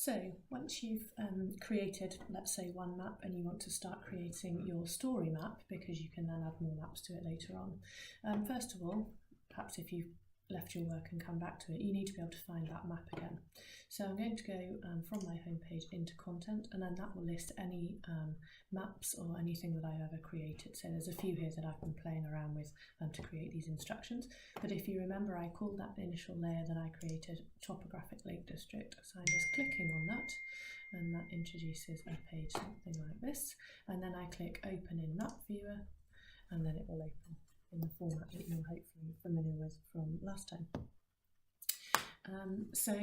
So once you've created, let's say, one map and you want to start creating your story map, because you can then add more maps to it later on, first of all, perhaps if you've left your work and come back to it, you need to be able to find that map again. So I'm going to go from my home page into content, and then that will list any maps or anything that I've ever created. So there's a few here that I've been playing around with to create these instructions. But if you remember, I called that initial layer that I created Topographic Lake District. So I'm just clicking on that, and that introduces a page something like this. And then I click Open in Map Viewer, and then it will open in the format that you're hopefully familiar with from last time. So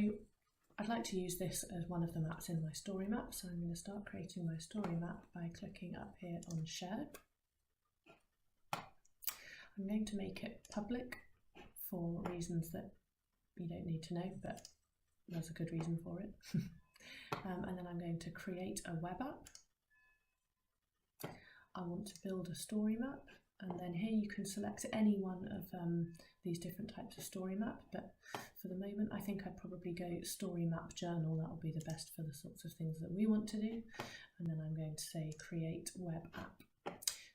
I'd like to use this as one of the maps in my story map, so I'm going to start creating my story map by clicking up here on Share. I'm going to make it public for reasons that you don't need to know, but there's a good reason for it. And then I'm going to create a web app. I want to build a story map. And then here you can select any one of these different types of story map, but for the moment I think I'd probably go story map journal. That will be the best for the sorts of things that we want to do. And then I'm going to say create web app.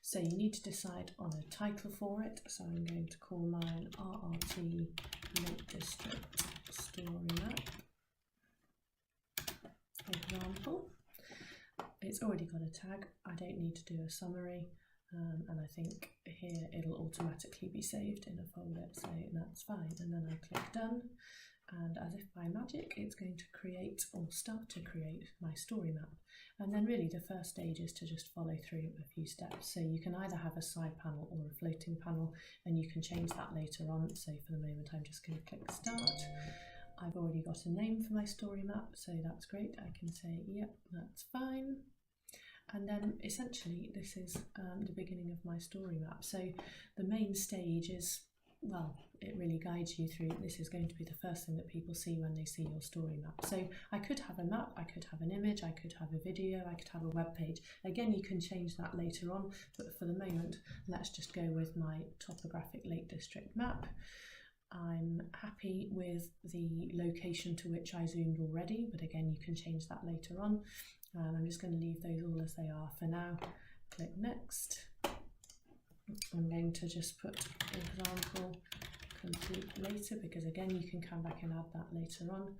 So you need to decide on a title for it. So I'm going to call mine RRT Lake District Story Map. Example. It's already got a tag. I don't need to do a summary. And I think here it'll automatically be saved in a folder, so that's fine. And then I click done, and as if by magic it's going to create or start to create my story map. And then really the first stage is to just follow through a few steps. So you can either have a side panel or a floating panel, and you can change that later on. So for the moment I'm just going to click start. I've already got a name for my story map, so that's great. I can say yep, that's fine. And then essentially this is the beginning of my story map. So the main stage is, well, it really guides you through. This is going to be the first thing that people see when they see your story map. So I could have a map, I could have an image, I could have a video, I could have a web page. Again, you can change that later on, but for the moment, let's just go with my Topographic Lake District map. I'm happy with the location to which I zoomed already, but again, you can change that later on. I'm just going to leave those all as they are for now. Click next. I'm going to just put example complete later, because again you can come back and add that later on.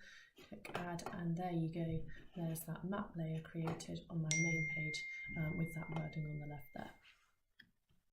Click add, and there you go. There's that map layer created on my main page with that wording on the left there.